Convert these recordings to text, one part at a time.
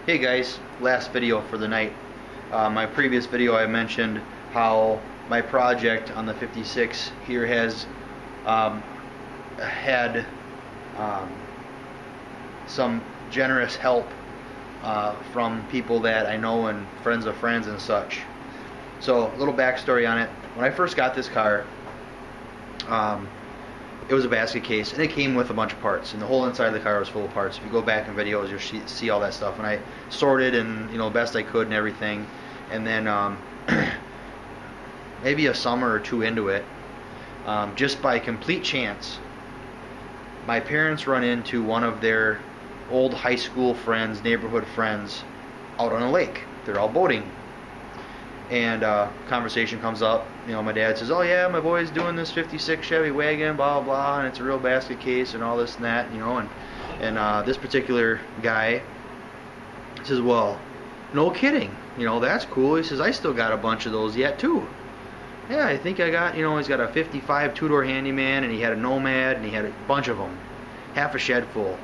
Hey guys, last video for the night. My previous video I mentioned how my project on the 56 here has had some generous help from people that I know and friends of friends and such. So a little backstory on it. When I first got this car, it was a basket case, and it came with a bunch of parts, and the whole inside of the car was full of parts. If you go back in videos, you'll see all that stuff, and I sorted and the best I could and everything. And then maybe a summer or two into it, just by complete chance, my parents run into one of their old high school friends, neighborhood friends, out on a lake. They're all boating. And conversation comes up. My dad says, "Oh yeah, my boy's doing this '56 Chevy wagon, blah blah blah, and it's a real basket case and all this and that." And this particular guy says, "Well, no kidding. That's cool." He says, "I still got a bunch of those yet too." "Yeah, I think I got." He's got a '55 two-door handyman, and he had a Nomad, and he had a bunch of them, half a shed full.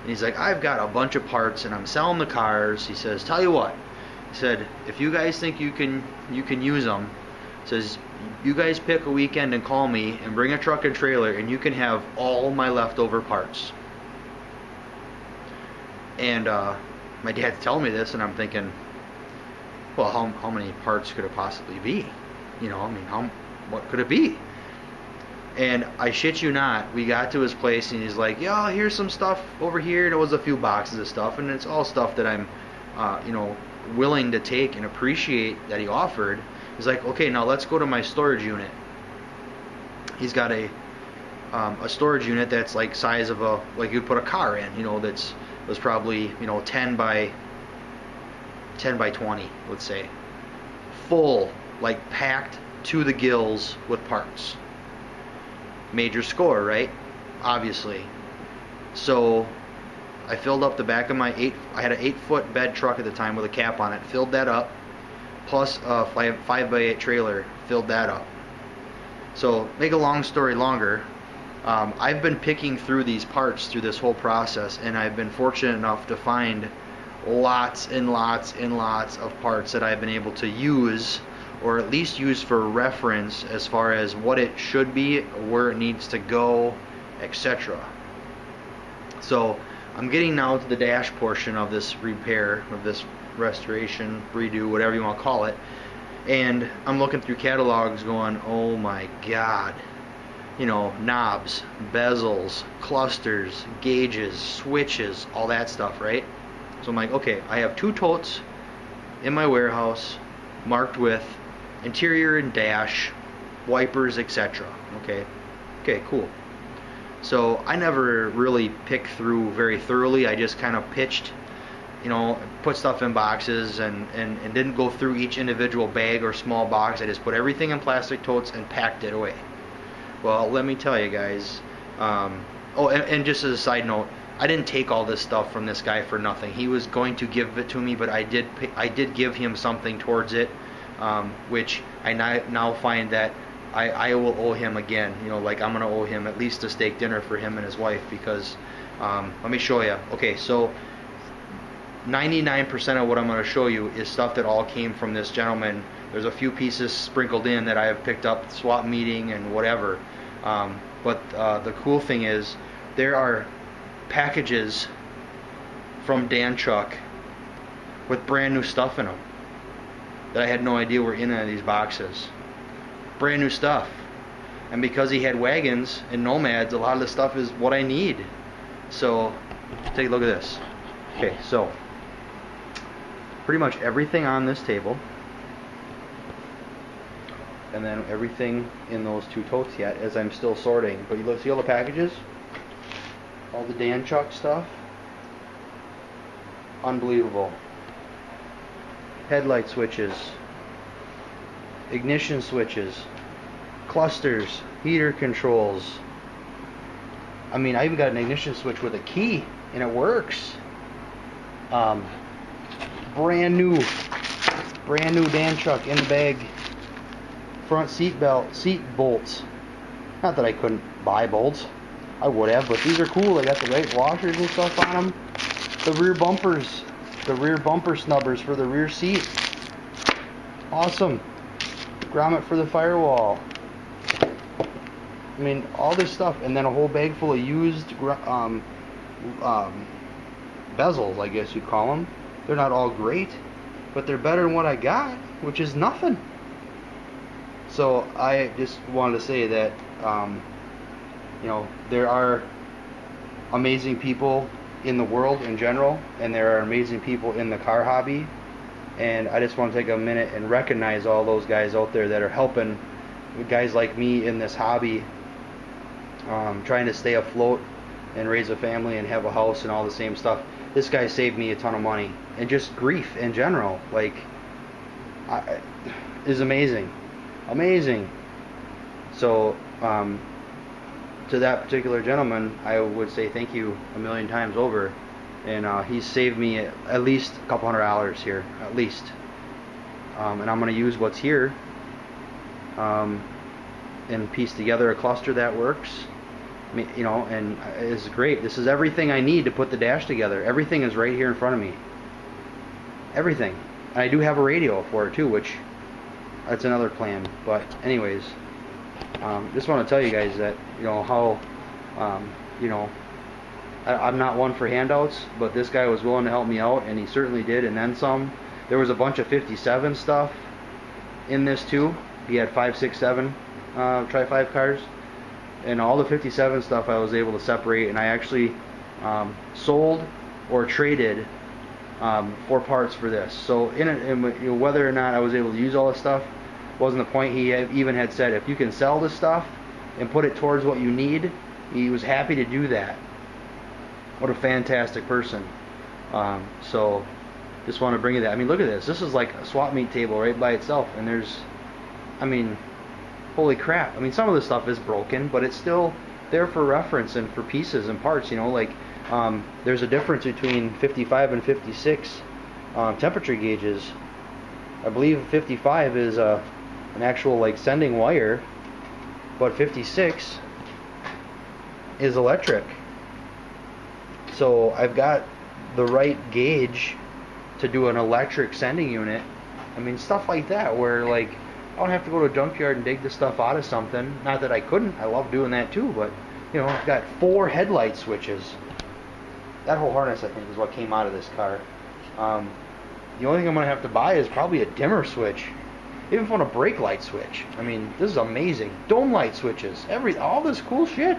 And he's like, "I've got a bunch of parts, and I'm selling the cars." He says, "Tell you what," he said, "if you guys think you can use them," says, "you guys pick a weekend and call me and bring a truck and trailer, and you can have all my leftover parts." And my dad's telling me this, and I'm thinking, well, how many parts could it possibly be? What could it be? And I shit you not, we got to his place, and he's like, "Yeah, here's some stuff over here." And it was a few boxes of stuff, and it's all stuff that I'm, willing to take and appreciate that he offered. He's like, "Okay, now let's go to my storage unit." He's got a storage unit that's like size of like you'd put a car in. Was probably 10 by 20, let's say, full, like packed to the gills with parts. Major score, right? Obviously. So I filled up the back of my I had an 8-foot bed truck at the time with a cap on it. Filled that up, plus a 5x8 trailer. Filled that up. So make a long story longer, I've been picking through these parts through this whole process, and I've been fortunate enough to find lots and lots and lots of parts that I've been able to use, or at least use for reference as far as what it should be, where it needs to go, etc. So I'm getting now to the dash portion of this repair, of this restoration, redo, whatever you want to call it, and I'm looking through catalogs going, oh my god, knobs, bezels, clusters, gauges, switches, all that stuff, right? So I'm like, okay, I have 2 totes in my warehouse marked with interior and dash, wipers, etc. Okay, cool. So I never really picked through very thoroughly. I just kind of pitched, put stuff in boxes and didn't go through each individual bag or small box. I just put everything in plastic totes and packed it away. Well, let me tell you guys, and just as a side note, I didn't take all this stuff from this guy for nothing. He was going to give it to me, but I did give him something towards it, which I now find that I will owe him again. Like I'm going to owe him at least a steak dinner for him and his wife, because let me show you. Okay, so 99% of what I'm going to show you is stuff that all came from this gentleman. There's a few pieces sprinkled in that I have picked up swap meeting and whatever, but the cool thing is there are packages from Dan Chuck with brand new stuff in them that I had no idea were in any of these boxes. Brand new stuff. And because he had wagons and Nomads, a lot of the stuff is what I need. So take a look at this. Okay, so pretty much everything on this table, and then everything in those 2 totes yet, as I'm still sorting. But you look, see all the packages? All the Dan Chuck stuff? Unbelievable. Headlight switches, ignition switches, clusters, heater controls. I mean, I even got an ignition switch with a key, and it works. Brand new Dan Chuck in the bag. Front seat bolts. Not that I couldn't buy bolts. I would have, but these are cool. They got the right washers and stuff on them. The rear bumpers The rear bumper snubbers for the rear seat. Awesome. Grommet for the firewall. I mean, all this stuff, and then a whole bag full of used bezels, I guess you'd call them. They're not all great, but they're better than what I got, which is nothing. So I just wanted to say that, you know, there are amazing people in the world in general, and there are amazing people in the car hobby, and I just want to take a minute and recognize all those guys out there that are helping guys like me in this hobby, trying to stay afloat and raise a family and have a house and all the same stuff. This guy saved me a ton of money, and just grief in general, like, is amazing. So to that particular gentleman, I would say thank you a million times over, and he's saved me at least a couple $100 here, at least, and I'm going to use what's here and piece together a cluster that works, you know, and it's great. This is everything I need to put the dash together. Everything is right here in front of me, everything. And I do have a radio for it too, which that's another plan. But anyways, just want to tell you guys that, you know, how, you know, I'm not one for handouts, but this guy was willing to help me out, and he certainly did, and then some. There was a bunch of 57 stuff in this too. He had 5, 6, 7 Tri-5 cars, and all the 57 stuff I was able to separate, and I actually sold or traded 4 parts for this. So you know, whether or not I was able to use all this stuff wasn't the point. He even had said, if you can sell this stuff and put it towards what you need, he was happy to do that. What a fantastic person. So just want to bring you that. I mean, look at this. This is like a swap meet table right by itself, and there's, I mean, holy crap. I mean, some of this stuff is broken, but it's still there for reference and for pieces and parts, you know, like there's a difference between 55 and 56 temperature gauges. I believe 55 is an actual like sending wire, but 56 is electric. So I've got the right gauge to do an electric sending unit. I mean, stuff like that, where like I don't have to go to a junkyard and dig the stuff out of something. Not that I couldn't. I love doing that too, but you know, I've got 4 headlight switches. That whole harness, I think, is what came out of this car. The only thing I'm going to have to buy is probably a dimmer switch. Even if I want a brake light switch. I mean, this is amazing. Dome light switches. All this cool shit.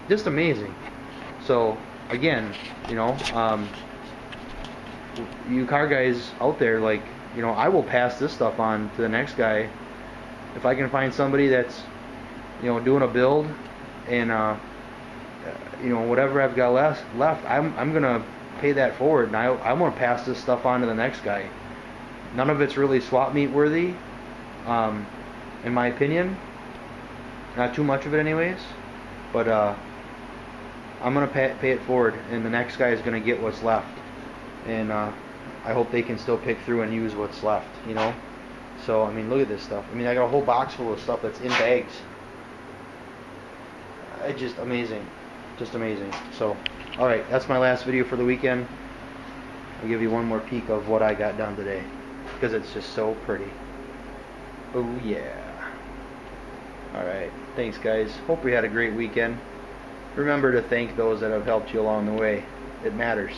Just amazing. So, again, you know, you car guys out there, like, you know, I will pass this stuff on to the next guy. If I can find somebody that's, you know, doing a build and, you know, whatever I've got left, I'm going to pay that forward, and I want to pass this stuff on to the next guy. None of it's really swap meet worthy, in my opinion. Not too much of it anyways, but I'm going to pay it forward, and the next guy is going to get what's left, and I hope they can still pick through and use what's left, you know. So, I mean, look at this stuff. I mean, I got a whole box full of stuff that's in bags. It's just amazing. Just amazing. So, alright, that's my last video for the weekend. I'll give you one more peek of what I got done today, because it's just so pretty. Oh yeah. Alright, thanks guys. Hope we had a great weekend. Remember to thank those that have helped you along the way. It matters.